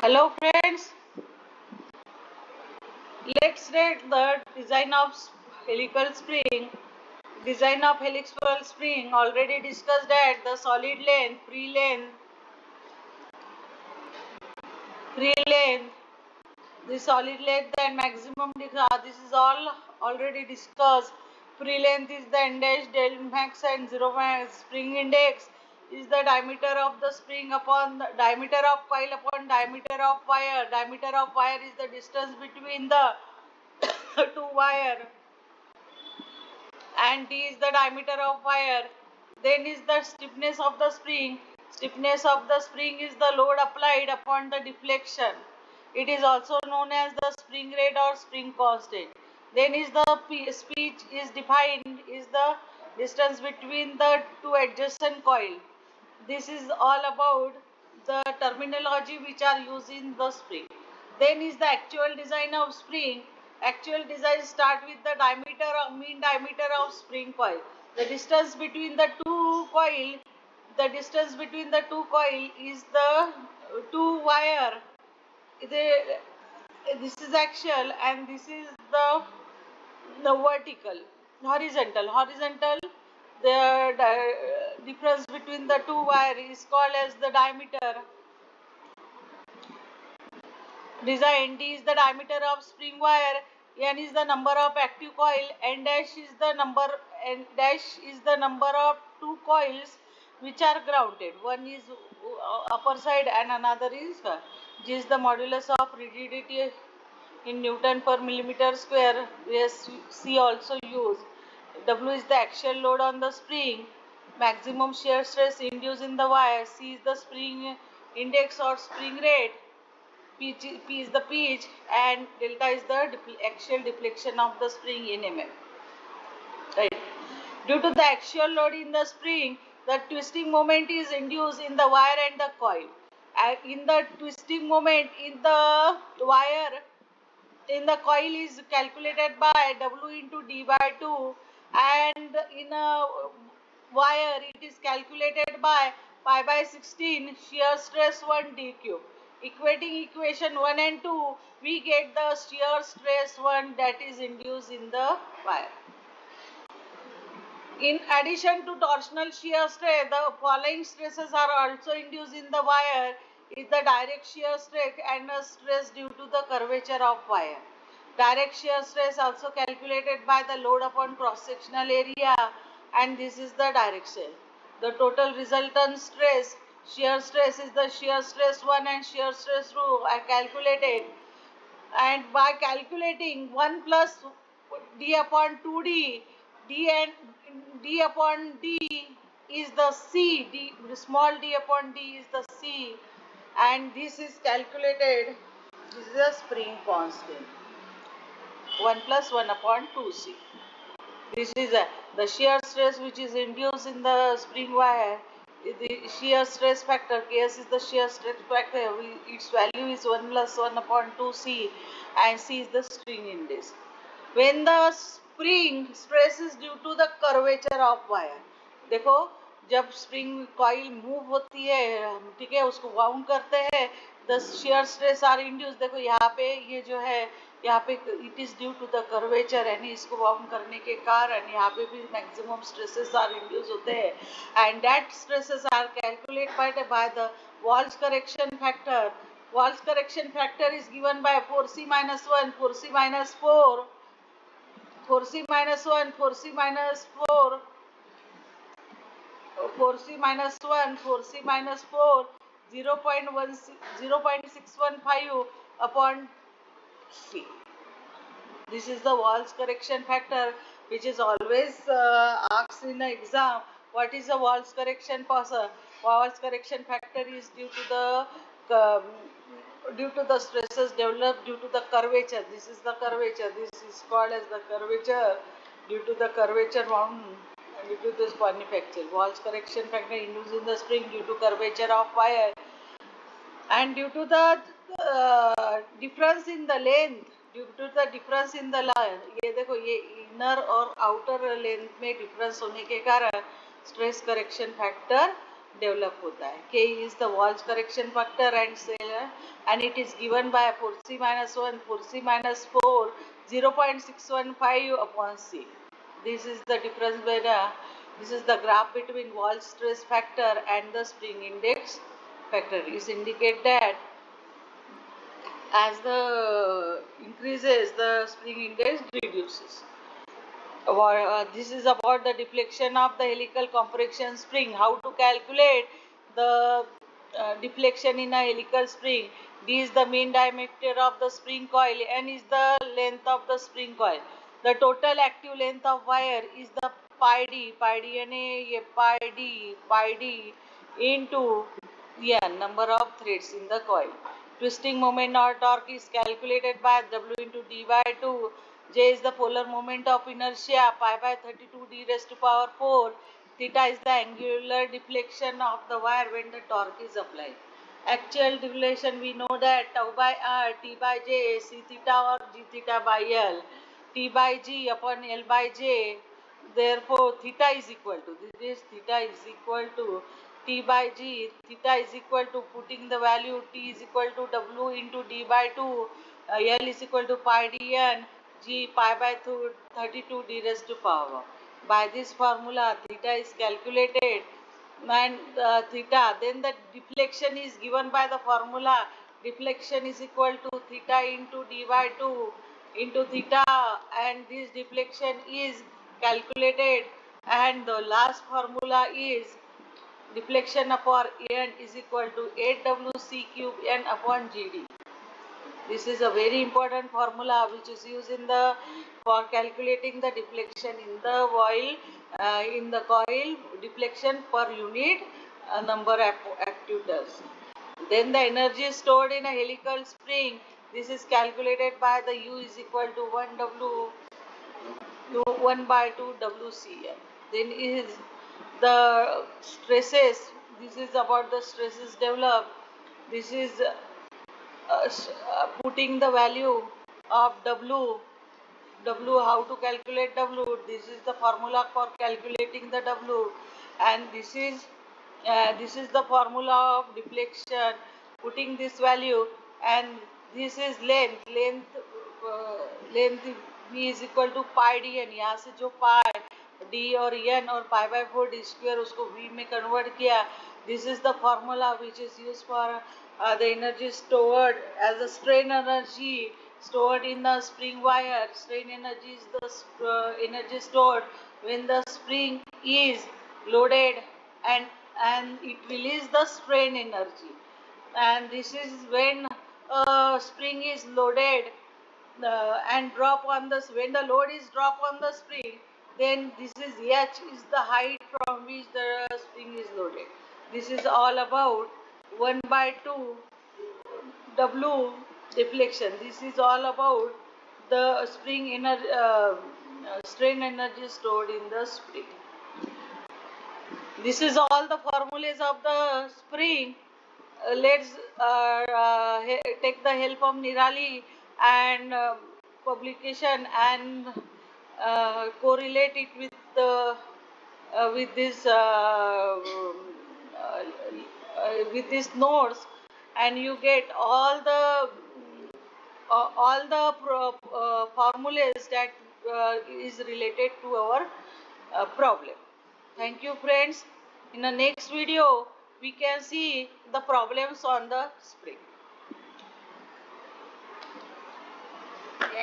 Hello friends, let's read the design of helical spring. Design of helical spring already discussed at the solid length, free length, the solid length and maximum this is all already discussed. Free length is the index del max and zero max. Spring index is the diameter of the spring upon the diameter of coil upon diameter of wire. Diameter of wire is the distance between the two wire, and d is the diameter of wire. Then is the stiffness of the spring. Stiffness of the spring is the load applied upon the deflection. It is also known as the spring rate or spring constant. Then is the speed is defined is the distance between the two adjacent coil. This is all about the terminology which are used in the spring. Then is the actual design of spring. Actual design start with the diameter of mean diameter of spring coil. The distance between the two coil is the two wire. This is axial and this is the vertical. Horizontal, the difference between the two wire is called as the diameter. Design. D is the diameter of spring wire. N is the number of active coil. N dash is the number of two coils which are grounded. One is upper side and another is G is the modulus of rigidity in Newton per millimeter square. Yes, C also used. W is the axial load on the spring. Maximum shear stress induced in the wire. C is the spring index or spring rate. P is the pitch and delta is the axial deflection of the spring in mm. Right. Due to the axial load in the spring, the twisting moment is induced in the wire and the coil. In the twisting moment in the wire, in the coil is calculated by W into D by 2, and in a wire it is calculated by pi by 16 shear stress 1 D cube. Equating equation 1 and 2, we get the shear stress 1 that is induced in the wire. In addition to torsional shear stress, the following stresses are also induced in the wire is the direct shear stress and a stress due to the curvature of wire. Direct shear stress also calculated by the load upon cross-sectional area, and this is the direct shear. The total resultant stress, shear stress is the shear stress 1 and shear stress 2 are calculated, and by calculating 1 plus d upon 2d, d and d upon d is the c, small d upon d is the c, and this is calculated, this is a spring constant, 1 plus 1 upon 2c. This is the shear stress which is induced in the spring wire. The shear stress factor, Ks is the shear stress factor, its value is 1 plus 1 upon 2c, and c is the spring index. When the spring stress is due to the curvature of wire, देखो जब spring coil move होती है, ठीक है, उसको wound करते हैं, the shear stress are induce. देखो यहाँ पे ये जो है, यहाँ पे it is due to the curvature, यानी इसको वाउंड करने के कारण यहाँ पे भी मैक्सिमम स्ट्रेसेस आर इंड्यूस होते हैं, and that stresses are calculated by the Wahl's correction factor. Walls correction factor is given by 4c minus 1, 4c minus 4, 4c minus 1, 4c minus 4, 4c minus 1, 4c minus 4, 0.615 upon c. This is the Walls correction factor, which is always asked in the exam. What is the Walls correction factor? Walls correction factor is due to the stresses developed due to the curvature. This is the curvature. This is called as the curvature. Due to the curvature wound, due to this manufacture, Walls correction factor induced in the spring due to curvature of wire, and due to the difference in the length, due to the difference in the line. ये देखो, ये inner और outer length में difference होने के कारण stress correction factor develop होता है. K is the Walsh correction factor and it is given by 4C minus 1, 4C minus 4, 0.615 upon C. This is the difference this is the graph between Walsh stress factor and the spring index factor. It indicates that as the increases, the spring index reduces. This is about the deflection of the helical compression spring. How to calculate the deflection in a helical spring? D is the mean diameter of the spring coil. N is the length of the spring coil. The total active length of wire is the pi d, pi d into N, number of threads in the coil. Twisting moment or torque is calculated by W into D by 2. J is the polar moment of inertia, pi by 32 d raised to power 4. Theta is the angular deflection of the wire when the torque is applied. Actual deflection, we know that tau by R, T by J, C theta or G theta by L, T by G upon L by J. Therefore, theta is equal to, theta is equal to T by G. Theta is equal to, putting the value T is equal to W into D by 2, L is equal to pi dn, G pi by 32 d raised to power. By this formula, theta is calculated and theta, then the deflection is given by the formula. Deflection is equal to theta into d by 2 into theta, and this deflection is calculated, and the last formula is deflection upon N is equal to 8Wc cube N upon Gd. This is a very important formula which is used in the for calculating the deflection in the coil deflection per unit number of actuators. Then the energy stored in a helical spring, this is calculated by the U is equal to 1 by 2 WCN. Then is the stresses, this is about the stresses developed. This is putting the value of W, how to calculate W, this is the formula for calculating the W, and this is the formula of deflection, putting this value, and this is length V is equal to pi dn. यहाँ से जो pi d और n और pi by 4 d square उसको v में convert किया. This is the formula which is used for the energy stored as a strain energy stored in the spring wire. Strain energy is the energy stored when the spring is loaded and it releases the strain energy. And this is when spring is loaded and drop on the, when the load is drop on the spring, then this is H is the height from which the spring is loaded. This is all about 1 by 2 W deflection. This is all about the spring strain energy stored in the spring. This is all the formulas of the spring. Let's take the help of Nirali and publication and correlate it with the with these nodes, and you get all the formulas that is related to our problem. Thank you, friends. In the next video, we can see the problems on the spring.